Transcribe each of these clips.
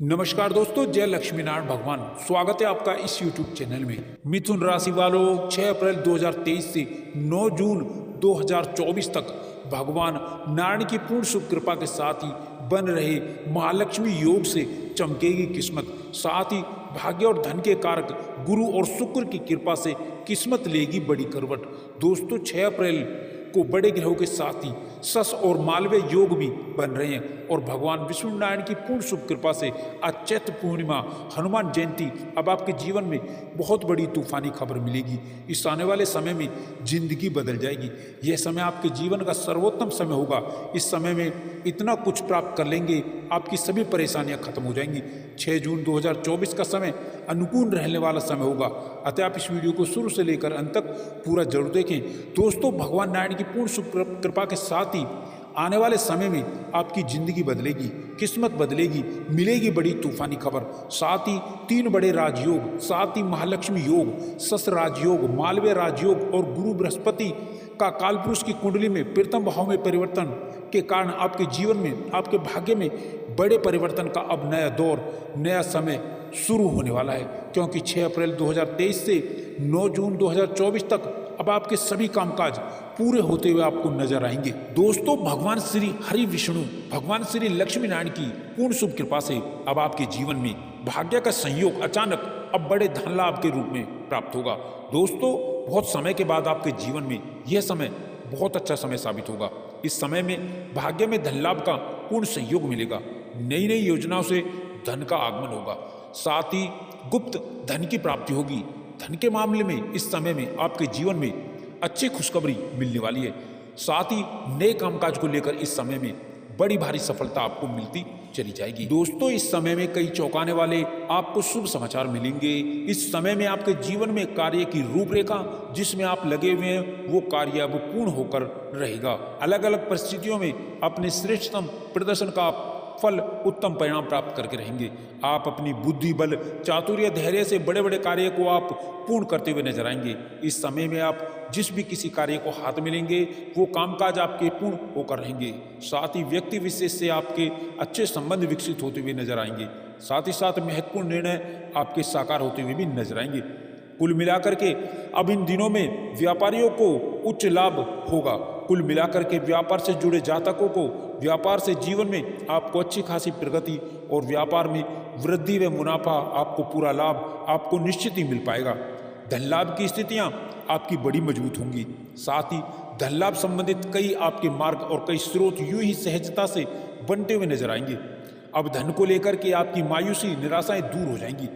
नमस्कार दोस्तों, जय लक्ष्मी नारायण भगवान। स्वागत है आपका इस YouTube चैनल में। मिथुन राशि वालों, 6 अप्रैल 2023 से 9 जून 2024 तक भगवान नारायण की पूर्ण शुभ कृपा के साथ ही बन रहे महालक्ष्मी योग से चमकेगी किस्मत। साथ ही भाग्य और धन के कारक गुरु और शुक्र की कृपा से किस्मत लेगी बड़ी करवट। दोस्तों, 6 अप्रैल को बड़े ग्रहों के साथ ही सस और मालवीय योग भी बन रहे हैं और भगवान विष्णु नारायण की पूर्ण शुभ कृपा से आज चैत्र पूर्णिमा, हनुमान जयंती, अब आपके जीवन में बहुत बड़ी तूफानी खबर मिलेगी। इस आने वाले समय में जिंदगी बदल जाएगी। यह समय आपके जीवन का सर्वोत्तम समय होगा। इस समय में इतना कुछ प्राप्त कर लेंगे, आपकी सभी परेशानियां खत्म हो जाएंगी। 6 जून 2024 का समय अनुकूल रहने वाला समय होगा। अतः आप इस वीडियो को शुरू से लेकर अंत तक पूरा जरूर देखें। दोस्तों, भगवान नारायण की पूर्ण शुभ कृपा के साथ ही आने वाले समय में आपकी जिंदगी बदलेगी, किस्मत बदलेगी, मिलेगी बड़ी तूफानी खबर। साथ ही 3 बड़े राजयोग, साथ ही महालक्ष्मी योग, सस राजयोग, मालवीय राजयोग और गुरु बृहस्पति का कालपुरुष की कुंडली में प्रथम भाव में परिवर्तन के कारण आपके जीवन में, आपके भाग्य में बड़े परिवर्तन का अब नया दौर, नया समय शुरू होने वाला है। क्योंकि 6 अप्रैल 2023 से 9 जून 2024 तक अब आपके सभी कामकाज पूरे होते हुए आपको नजर आएंगे। दोस्तों, भगवान श्री हरि विष्णु, भगवान श्री लक्ष्मी नारायण की पूर्ण शुभ कृपा से अब आपके जीवन में भाग्य का संयोग अचानक अब बड़े धन लाभ के रूप में प्राप्त होगा। दोस्तों, बहुत समय के बाद आपके जीवन में यह समय बहुत अच्छा समय साबित होगा। इस समय में भाग्य में धन लाभ का पूर्ण सहयोग मिलेगा। नई नई योजनाओं से धन का आगमन होगा। साथ ही गुप्त धन की प्राप्ति होगी। धन के मामले में इस समय में आपके जीवन में अच्छी खुशखबरी मिलने वाली है। साथ ही नए कामकाज को लेकर इस समय में बड़ी भारी सफलता आपको मिलती चली जाएगी। दोस्तों, इस समय में कई चौंकाने वाले आपको शुभ समाचार मिलेंगे। इस समय में आपके जीवन में कार्य की रूपरेखा जिसमें आप लगे हुए हैं वो कार्य अब पूर्ण होकर रहेगा। अलग अलग परिस्थितियों में अपने श्रेष्ठतम प्रदर्शन का फल, उत्तम परिणाम प्राप्त करके रहेंगे। आप अपनी बुद्धि, बल, चातुर्य, धैर्य से बड़े बड़े कार्य को आप पूर्ण करते हुए नजर आएंगे। इस समय में आप जिस भी किसी कार्य को हाथ में लेंगे वो कामकाज आपके पूर्ण होकर रहेंगे। साथ ही व्यक्ति विशेष से आपके अच्छे संबंध विकसित होते हुए नजर आएंगे। साथ ही साथ महत्वपूर्ण निर्णय आपके साकार होते हुए भी नजर आएंगे। कुल मिलाकर के अब इन दिनों में व्यापारियों को उच्च लाभ होगा। कुल मिलाकर के व्यापार से जुड़े जातकों को व्यापार से जीवन में आपको अच्छी खासी प्रगति और व्यापार में वृद्धि व मुनाफा, आपको पूरा लाभ आपको निश्चित ही मिल पाएगा। धन लाभ की स्थितियां आपकी बड़ी मजबूत होंगी। साथ ही धन लाभ संबंधित कई आपके मार्ग और कई स्रोत यूं ही सहजता से बनते हुए नजर आएंगे। अब धन को लेकर के आपकी मायूसी, निराशाएं दूर हो जाएंगी।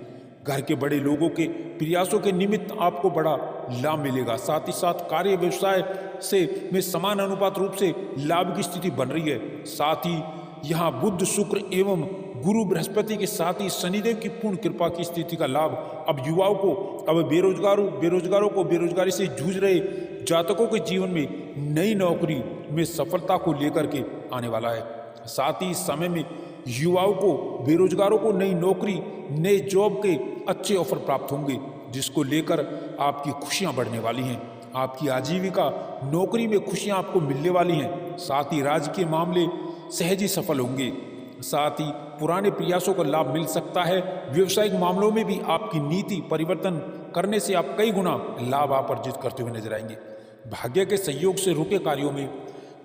घर के बड़े लोगों के प्रयासों के निमित्त आपको बड़ा लाभ मिलेगा। साथ ही साथ कार्य व्यवसाय से में समान अनुपात रूप से लाभ की स्थिति बन रही है। साथ ही यहाँ बुध, शुक्र एवं गुरु बृहस्पति के साथ ही शनिदेव की पूर्ण कृपा की स्थिति का लाभ अब युवाओं को, अब बेरोजगारों को, बेरोजगारी से जूझ रहे जातकों के जीवन में नई नौकरी में सफलता को लेकर के आने वाला है। साथ ही इस समय में युवाओं को, बेरोजगारों को नई नौकरी, नए जॉब के अच्छे ऑफर प्राप्त होंगे जिसको लेकर आपकी खुशियां बढ़ने वाली हैं। आपकी आजीविका, नौकरी में खुशियां आपको मिलने वाली हैं। साथ ही राजकीय मामले सहज ही सफल होंगे। साथ ही पुराने प्रयासों का लाभ मिल सकता है। व्यवसायिक मामलों में भी आपकी नीति परिवर्तन करने से आप कई गुना लाभ आप अर्जित करते हुए नजर आएंगे। भाग्य के सहयोग से रुके कार्यों में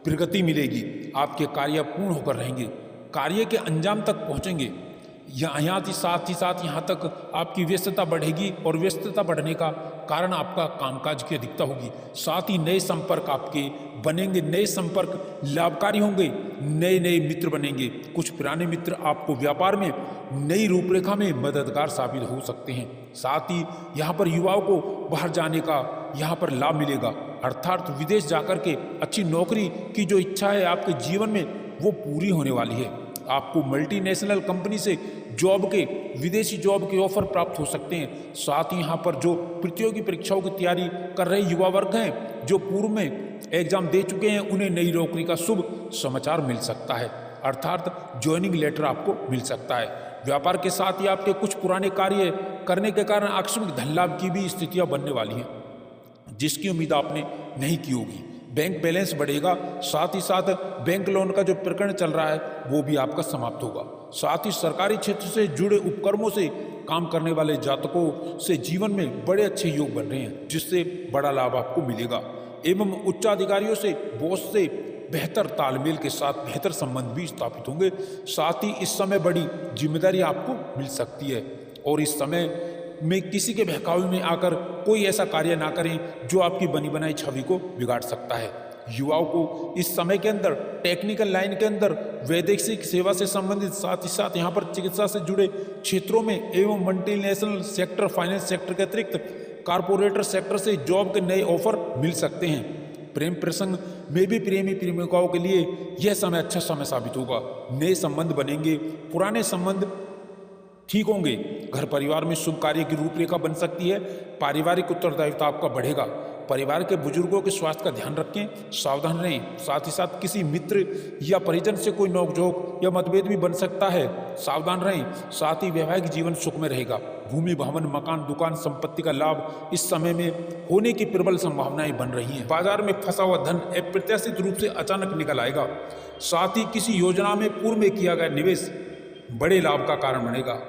प्रगति मिलेगी। आपके कार्य पूर्ण होकर रहेंगे, कार्य के अंजाम तक पहुंचेंगे। साथ ही साथ यहाँ तक आपकी व्यस्तता बढ़ेगी और व्यस्तता बढ़ने का कारण आपका कामकाज की अधिकता होगी। साथ ही नए संपर्क आपके बनेंगे, नए संपर्क लाभकारी होंगे, नए नए मित्र बनेंगे। कुछ पुराने मित्र आपको व्यापार में नई रूपरेखा में मददगार साबित हो सकते हैं। साथ ही यहाँ पर युवाओं को बाहर जाने का यहाँ पर लाभ मिलेगा, अर्थात विदेश जाकर के अच्छी नौकरी की जो इच्छा है आपके जीवन में वो पूरी होने वाली है। आपको मल्टीनेशनल कंपनी से जॉब के, विदेशी जॉब के ऑफर प्राप्त हो सकते हैं। साथ ही यहाँ पर जो प्रतियोगी परीक्षाओं की तैयारी कर रहे युवा वर्ग हैं, जो पूर्व में एग्जाम दे चुके हैं, उन्हें नई नौकरी का शुभ समाचार मिल सकता है, अर्थात ज्वाइनिंग लेटर आपको मिल सकता है। व्यापार के साथ ही आपके कुछ पुराने कार्य करने के कारण आकस्मिक धन लाभ की भी स्थितियां बनने वाली हैं जिसकी उम्मीद आपने नहीं की होगी। बैंक बैलेंस बढ़ेगा। साथ ही साथ बैंक लोन का जो प्रकरण चल रहा है वो भी आपका समाप्त होगा। साथ ही सरकारी क्षेत्र से जुड़े उपक्रमों से काम करने वाले जातकों से जीवन में बड़े अच्छे योग बन रहे हैं, जिससे बड़ा लाभ आपको मिलेगा। एवं उच्चाधिकारियों से, बॉस से बेहतर तालमेल के साथ बेहतर संबंध भी स्थापित होंगे। साथ ही इस समय बड़ी जिम्मेदारी आपको मिल सकती है और इस समय में किसी के बहकावे में आकर कोई ऐसा कार्य ना करें जो आपकी बनी बनाई छवि को बिगाड़ सकता है। युवाओं को इस समय के अंदर टेक्निकल लाइन के अंदर वैदेशिक सेवा से संबंधित, साथ ही साथ यहाँ पर चिकित्सा से जुड़े क्षेत्रों में एवं मल्टीनेशनल सेक्टर, फाइनेंस सेक्टर के अतिरिक्त कारपोरेटर सेक्टर से जॉब के नए ऑफर मिल सकते हैं। प्रेम प्रसंग में भी प्रेमी प्रेमिकाओं के लिए यह समय अच्छा समय साबित होगा। नए संबंध बनेंगे, पुराने संबंध ठीक होंगे। घर परिवार में शुभ कार्य की रूपरेखा बन सकती है। पारिवारिक उत्तरदायित्व आपका बढ़ेगा। परिवार के बुजुर्गों के स्वास्थ्य का ध्यान रखें, सावधान रहें। साथ ही साथ किसी मित्र या परिजन से कोई नोकझोंक या मतभेद भी बन सकता है, सावधान रहें। साथ ही वैवाहिक जीवन सुख में रहेगा। भूमि, भवन, मकान, दुकान, संपत्ति का लाभ इस समय में होने की प्रबल संभावनाएं बन रही हैं। बाजार में फंसा हुआ धन अप्रत्याशित रूप से अचानक निकल आएगा। साथ ही किसी योजना में पूर्व में किया गया निवेश बड़े लाभ का कारण बनेगा।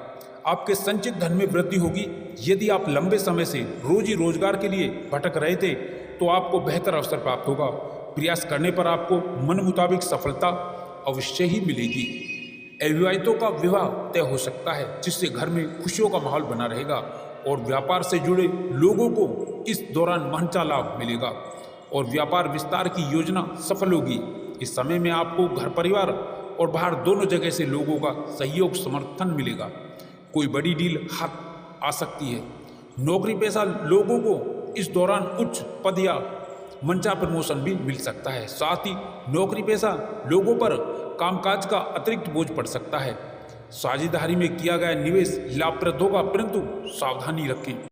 आपके संचित धन में वृद्धि होगी। यदि आप लंबे समय से रोजी रोजगार के लिए भटक रहे थे तो आपको बेहतर अवसर प्राप्त होगा। प्रयास करने पर आपको मन मुताबिक सफलता अवश्य ही मिलेगी। अविवाहितों का विवाह तय हो सकता है, जिससे घर में खुशियों का माहौल बना रहेगा और व्यापार से जुड़े लोगों को इस दौरान मनचा लाभ मिलेगा और व्यापार विस्तार की योजना सफल होगी। इस समय में आपको घर परिवार और बाहर दोनों जगह से लोगों का सहयोग, समर्थन मिलेगा। कोई बड़ी डील हाथ आ सकती है। नौकरी पेशा लोगों को इस दौरान उच्च पद या मंचा प्रमोशन भी मिल सकता है। साथ ही नौकरी पेशा लोगों पर कामकाज का अतिरिक्त बोझ पड़ सकता है। साझेदारी में किया गया निवेश लाभप्रद होगा, परंतु सावधानी रखें।